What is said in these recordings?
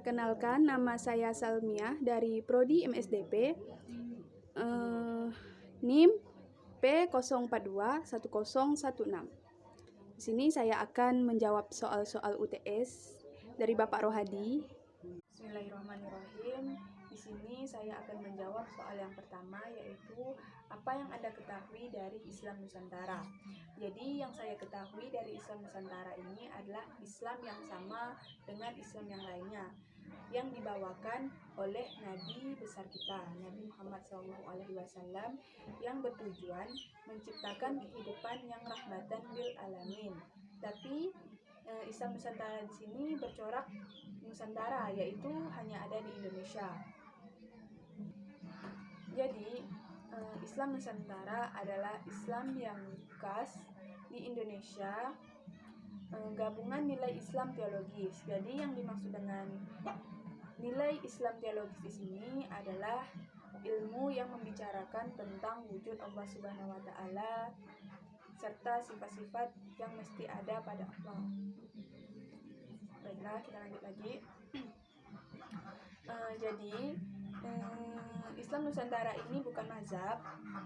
Perkenalkan, nama saya Salmiah dari Prodi MSDP, NIM P0421016. Di sini saya akan menjawab soal-soal UTS dari Bapak Rohadi. Bismillahirrahmanirrahim. Di sini saya akan menjawab soal yang pertama, yaitu apa yang Anda ketahui dari Islam Nusantara. Jadi yang saya ketahui dari Islam Nusantara ini adalah Islam yang sama dengan Islam yang lainnya, yang dibawakan oleh Nabi besar kita, Nabi Muhammad SAW, yang bertujuan menciptakan kehidupan yang rahmatan lil alamin. Tapi Islam Nusantara di sini bercorak Nusantara, yaitu hanya ada di Indonesia. Jadi Islam Nusantara adalah Islam yang khas di Indonesia, gabungan nilai Islam teologis. Jadi yang dimaksud dengan nilai Islam teologis di sini adalah ilmu yang membicarakan tentang wujud Allah Subhanahu wa Ta'ala serta sifat-sifat yang mesti ada pada Allah. Baiklah, kita lanjut lagi. Jadi Islam Nusantara ini bukan mazhab,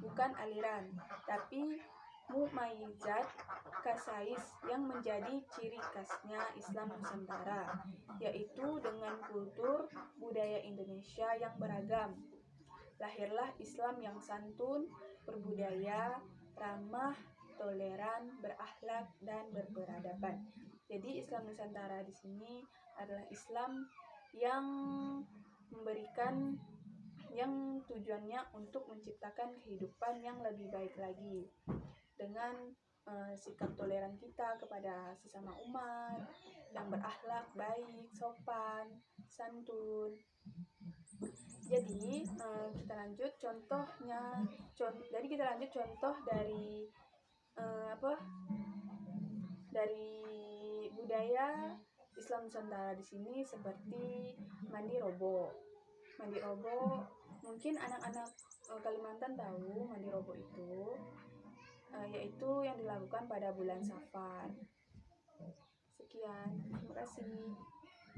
bukan aliran, tapi mumayyizat kasais yang menjadi ciri khasnya Islam Nusantara, yaitu dengan kultur budaya Indonesia yang beragam. Lahirlah Islam yang santun, berbudaya, ramah, toleran, berakhlak, dan berperadaban. Jadi Islam Nusantara di sini adalah Islam yang memberikan, yang tujuannya untuk menciptakan kehidupan yang lebih baik lagi dengan sikap toleran kita kepada sesama umat, yang berakhlak baik, sopan, santun. Jadi kita lanjut contohnya. Jadi kita lanjut contoh dari dari budaya Islam Nusantara di sini, seperti mandi robo. Mandi robo, mungkin anak-anak Kalimantan tahu mandi robo itu, yaitu yang dilakukan pada bulan Safar. Sekian, terima kasih.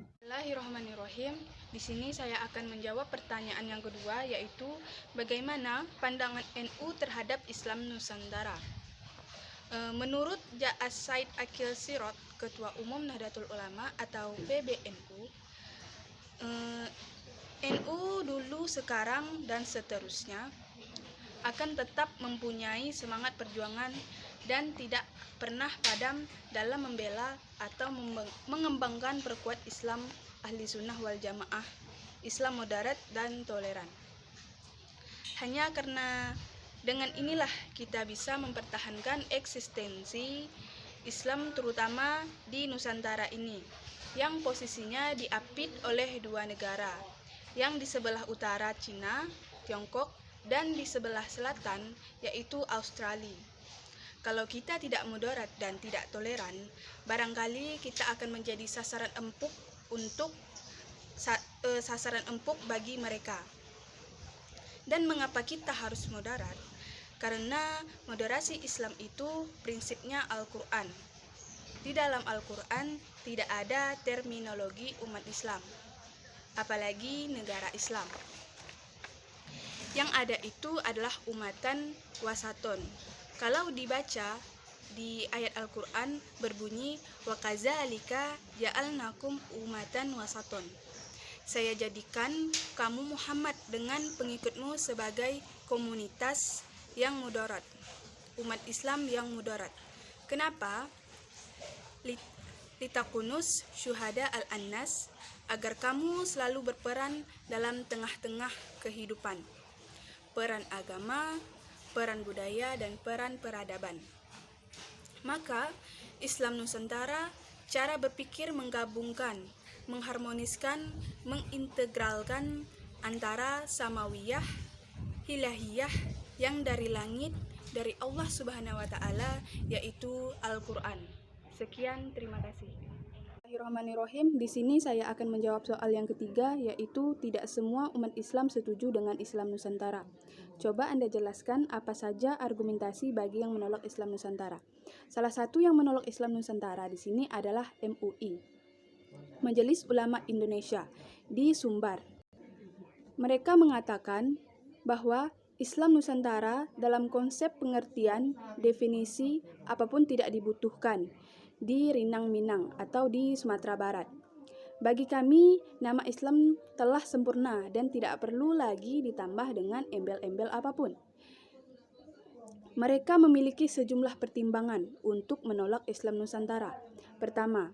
Bismillahirrahmanirrahim. Di sini saya akan menjawab pertanyaan yang kedua, yaitu bagaimana pandangan NU terhadap Islam Nusantara. Menurut Ja'as Said Akil Sirot, Ketua Umum Nahdlatul Ulama atau PBNU, NU dulu, sekarang, dan seterusnya akan tetap mempunyai semangat perjuangan dan tidak pernah padam dalam membela atau mengembangkan perkuat Islam ahli sunnah wal jamaah, Islam moderat dan toleran. Hanya karena dengan inilah kita bisa mempertahankan eksistensi Islam terutama di Nusantara ini, yang posisinya diapit oleh dua negara, yang di sebelah utara Cina, Tiongkok, dan di sebelah selatan yaitu Australia. Kalau kita tidak moderat dan tidak toleran, barangkali kita akan menjadi sasaran empuk bagi mereka. Dan mengapa kita harus moderat? Karena moderasi Islam itu prinsipnya Al-Quran. Di dalam Al-Quran tidak ada terminologi umat Islam, apalagi negara Islam. Yang ada itu adalah umatan wasaton. Kalau dibaca di ayat Al-Quran berbunyi, wa kadzalika ja'alnakum umatan wasaton. Saya jadikan kamu Muhammad dengan pengikutmu sebagai komunitas yang mudarat, umat Islam yang mudarat. Kenapa? Litakunus syuhada al-annas, agar kamu selalu berperan dalam tengah-tengah kehidupan, peran agama, peran budaya, dan peran peradaban. Maka Islam Nusantara cara berpikir menggabungkan, mengharmoniskan, mengintegralkan antara samawiyah, hilahiyah yang dari langit, dari Allah Subhanahu wa Ta'ala, yaitu Al-Quran. Sekian, terima kasih. Bismillahirrahmanirrahim. Di sini saya akan menjawab soal yang ketiga, yaitu tidak semua umat Islam setuju dengan Islam Nusantara. Coba Anda jelaskan apa saja argumentasi bagi yang menolak Islam Nusantara. Salah satu yang menolak Islam Nusantara di sini adalah MUI. Majelis Ulama Indonesia di Sumbar. Mereka mengatakan bahwa Islam Nusantara dalam konsep pengertian definisi apapun tidak dibutuhkan di Rinang Minang atau di Sumatera Barat. Bagi kami, nama Islam telah sempurna dan tidak perlu lagi ditambah dengan embel-embel apapun. Mereka memiliki sejumlah pertimbangan untuk menolak Islam Nusantara. Pertama,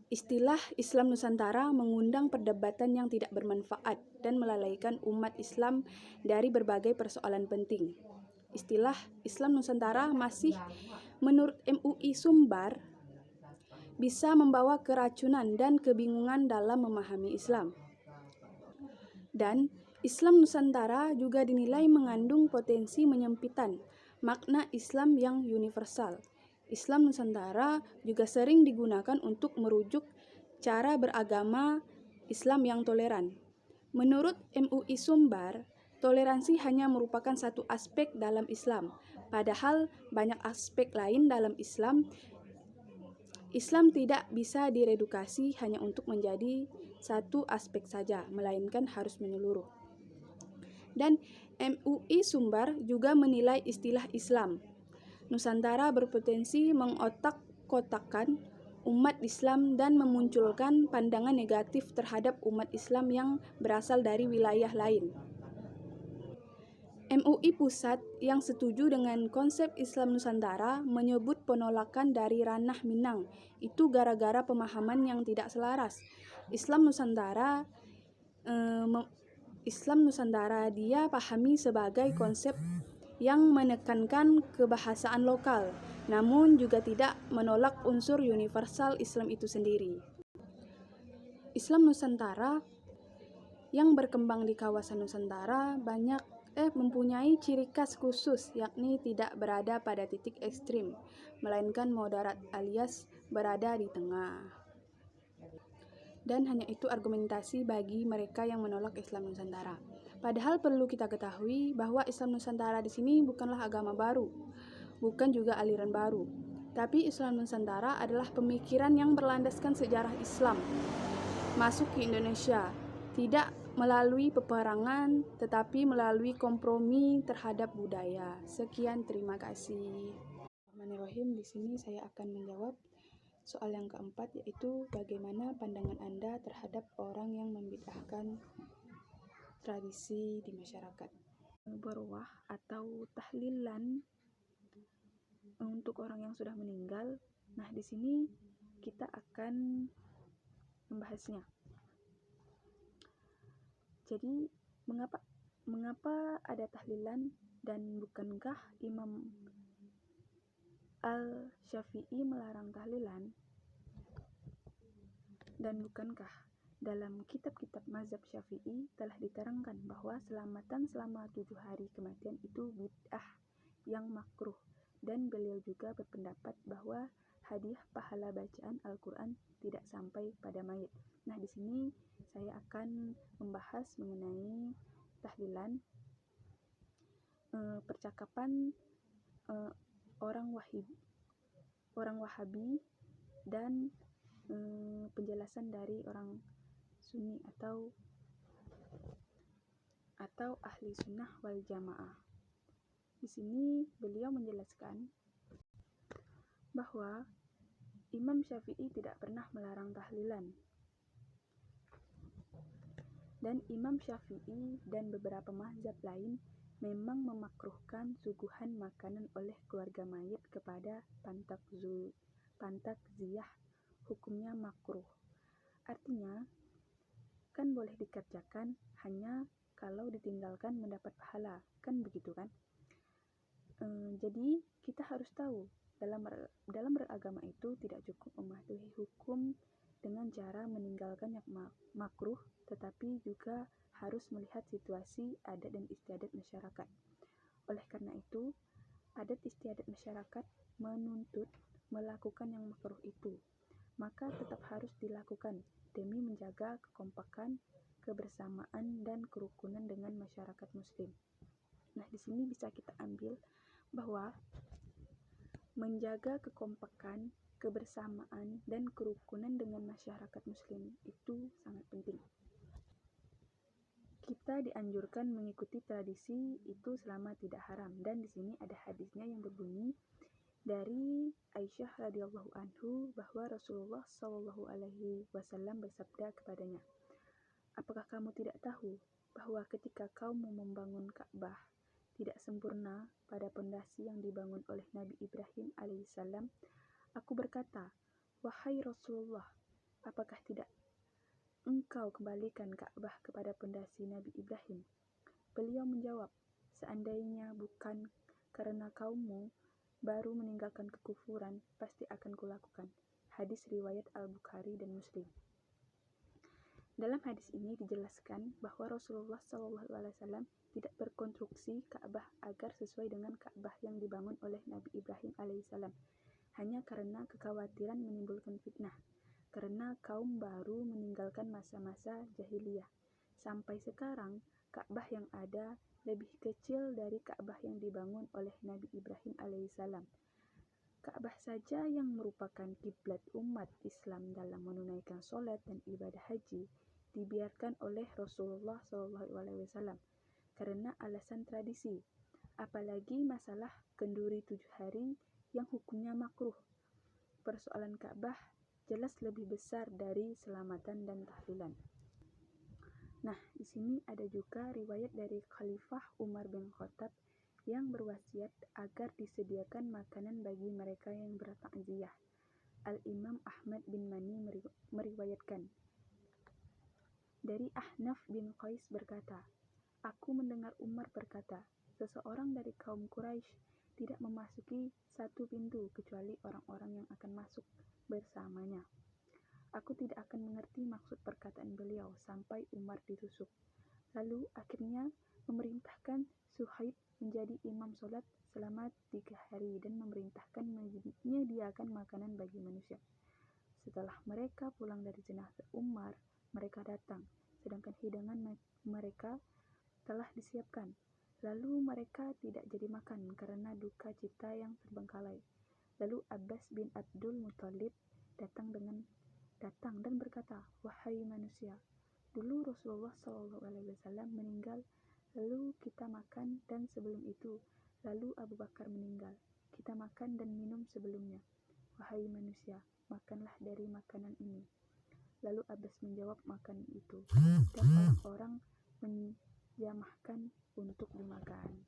istilah Islam Nusantara mengundang perdebatan yang tidak bermanfaat dan melalaikan umat Islam dari berbagai persoalan penting. Istilah Islam Nusantara masih, menurut MUI Sumbar, bisa membawa keracunan dan kebingungan dalam memahami Islam. Dan Islam Nusantara juga dinilai mengandung potensi menyempitan makna Islam yang universal. Islam Nusantara juga sering digunakan untuk merujuk cara beragama Islam yang toleran. Menurut MUI Sumbar, toleransi hanya merupakan satu aspek dalam Islam, padahal banyak aspek lain dalam Islam. Islam tidak bisa diredukasi hanya untuk menjadi satu aspek saja, melainkan harus menyeluruh. Dan MUI Sumbar juga menilai istilah Islam Nusantara berpotensi mengotak-kotakan umat Islam dan memunculkan pandangan negatif terhadap umat Islam yang berasal dari wilayah lain. MUI Pusat yang setuju dengan konsep Islam Nusantara menyebut penolakan dari ranah Minang itu gara-gara pemahaman yang tidak selaras. Islam Nusantara dia pahami sebagai konsep yang menekankan kebahasaan lokal, namun juga tidak menolak unsur universal Islam itu sendiri. Islam Nusantara yang berkembang di kawasan Nusantara mempunyai ciri khas khusus, yakni tidak berada pada titik ekstrim, melainkan moderat alias berada di tengah. Dan hanya itu argumentasi bagi mereka yang menolak Islam Nusantara. Padahal perlu kita ketahui bahwa Islam Nusantara di sini bukanlah agama baru, bukan juga aliran baru. Tapi Islam Nusantara adalah pemikiran yang berlandaskan sejarah Islam masuk ke Indonesia, tidak melalui peperangan, tetapi melalui kompromi terhadap budaya. Sekian, terima kasih. Bismillahirrahmanirrahim. Di sini saya akan menjawab soal yang keempat, yaitu bagaimana pandangan Anda terhadap orang yang membid'ahkan tradisi di masyarakat. Berwah atau tahlilan untuk orang yang sudah meninggal. Nah, di sini kita akan membahasnya. Jadi, mengapa ada tahlilan, dan bukankah Imam Al-Syafi'i melarang tahlilan? Dan bukankah dalam kitab-kitab mazhab Syafi'i telah diterangkan bahwa selamatan selama 7 hari kematian itu bid'ah yang makruh, dan beliau juga berpendapat bahwa hadiah pahala bacaan Al-Quran tidak sampai pada mayit. Nah, di sini saya akan membahas mengenai tahlilan, percakapan orang Wahabi dan penjelasan dari orang Sunni atau ahli sunnah wal jamaah. Di sini beliau menjelaskan bahwa Imam Syafi'i tidak pernah melarang tahlilan, dan Imam Syafi'i dan beberapa mazhab lain memang memakruhkan suguhan makanan oleh keluarga mayit kepada pantakziyah, hukumnya makruh. Artinya, kan boleh dikerjakan hanya kalau ditinggalkan mendapat pahala, kan begitu kan? Jadi kita harus tahu dalam beragama itu tidak cukup mematuhi hukum dengan cara meninggalkan yang makruh, tetapi juga harus melihat situasi adat dan istiadat masyarakat. Oleh karena itu, adat istiadat masyarakat menuntut melakukan yang makruh itu, maka tetap harus dilakukan demi menjaga kekompakan, kebersamaan, dan kerukunan dengan masyarakat muslim. Nah, di sini bisa kita ambil bahwa menjaga kekompakan kebersamaan, dan kerukunan dengan masyarakat muslim itu sangat penting. Kita dianjurkan mengikuti tradisi itu selama tidak haram, dan di sini ada hadisnya yang berbunyi dari Aisyah radhiyallahu anhu bahwa Rasulullah shallallahu alaihi wasallam bersabda kepadanya, "Apakah kamu tidak tahu bahwa ketika kaum membangun Ka'bah tidak sempurna pada pondasi yang dibangun oleh Nabi Ibrahim alaihissalam? Aku berkata, wahai Rasulullah, apakah tidak engkau kembalikan Ka'bah kepada pondasi Nabi Ibrahim?" Beliau menjawab, "Seandainya bukan karena kaummu baru meninggalkan kekufuran, pasti akan kulakukan." Hadis riwayat Al-Bukhari dan Muslim. Dalam hadis ini dijelaskan bahwa Rasulullah SAW tidak berkonstruksi Ka'bah agar sesuai dengan Ka'bah yang dibangun oleh Nabi Ibrahim alaihissalam, hanya karena kekhawatiran menimbulkan fitnah, karena kaum baru meninggalkan masa-masa jahiliyah. Sampai sekarang, Ka'bah yang ada lebih kecil dari Ka'bah yang dibangun oleh Nabi Ibrahim alaihissalam. Ka'bah saja yang merupakan kiblat umat Islam dalam menunaikan sholat dan ibadah haji dibiarkan oleh Rasulullah SAW karena alasan tradisi, apalagi masalah kenduri 7 hari yang hukumnya makruh. Persoalan Ka'bah jelas lebih besar dari selamatan dan tahlilan. Nah, di sini ada juga riwayat dari Khalifah Umar bin Khattab yang berwasiat agar disediakan makanan bagi mereka yang bertakziah. Al-Imam Ahmad bin Mani meriwayatkan dari Ahnaf bin Qais berkata, "Aku mendengar Umar berkata, seseorang dari kaum Quraisy tidak memasuki satu pintu kecuali orang-orang yang akan masuk bersamanya. Aku tidak akan mengerti maksud perkataan beliau sampai Umar ditusuk. Lalu akhirnya memerintahkan Suhaib menjadi imam sholat selama 3 hari dan memerintahkan menyediakan makanan bagi manusia. Setelah mereka pulang dari jenazah Umar, mereka datang, sedangkan hidangan mereka telah disiapkan. Lalu mereka tidak jadi makan karena duka cita yang terbengkalai. Lalu Abbas bin Abdul Muthalib datang dan berkata, wahai manusia, dulu Rasulullah SAW meninggal, lalu kita makan, dan sebelum itu, lalu Abu Bakar meninggal, kita makan dan minum sebelumnya. Wahai manusia, makanlah dari makanan ini. Lalu Abbas menjawab makanan itu, dan orang-orang menjamahkan untuk dimakan.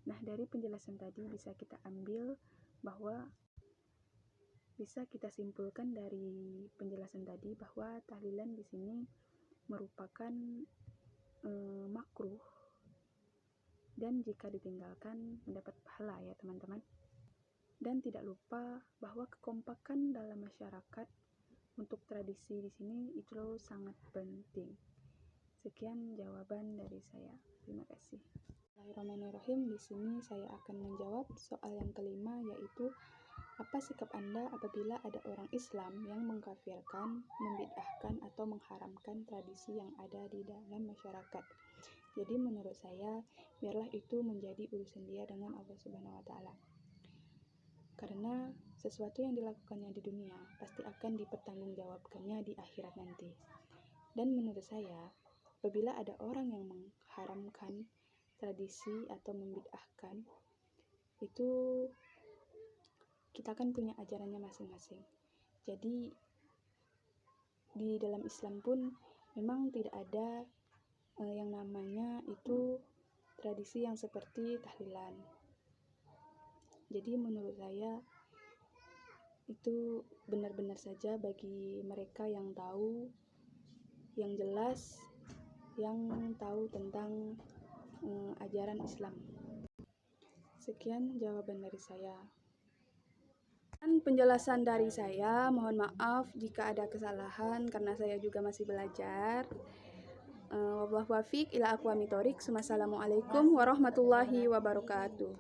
Nah, dari penjelasan tadi bisa kita ambil bahwa bisa kita simpulkan dari penjelasan tadi bahwa tahlilan di sini merupakan makruh dan jika ditinggalkan mendapat pahala ya teman-teman. Dan tidak lupa bahwa kekompakan dalam masyarakat untuk tradisi di sini itu sangat penting. Sekian jawaban dari saya. Terima kasih. Bismillahirrahmanirrahim. Di sini saya akan menjawab soal yang kelima, yaitu apa sikap Anda apabila ada orang Islam yang mengkafirkan, membid'ahkan, atau mengharamkan tradisi yang ada di dalam masyarakat? Jadi menurut saya, biarlah itu menjadi urusan dia dengan Allah Subhanahu wa Ta'ala. Karena sesuatu yang dilakukannya di dunia pasti akan dipertanggungjawabkannya di akhirat nanti. Dan menurut saya, apabila ada orang yang mengharamkan tradisi atau membid'ahkan, itu kita kan punya ajarannya masing-masing. Jadi di dalam Islam pun memang tidak ada yang namanya itu tradisi yang seperti tahlilan. Jadi menurut saya itu benar-benar saja bagi mereka yang tahu, yang jelas, yang tahu tentang ajaran Islam. Sekian jawaban dari saya. Dan penjelasan dari saya, mohon maaf jika ada kesalahan karena saya juga masih belajar. Wabillahi taufiq ila aqwamit thoriq. Wassalamualaikum warahmatullahi wabarakatuh.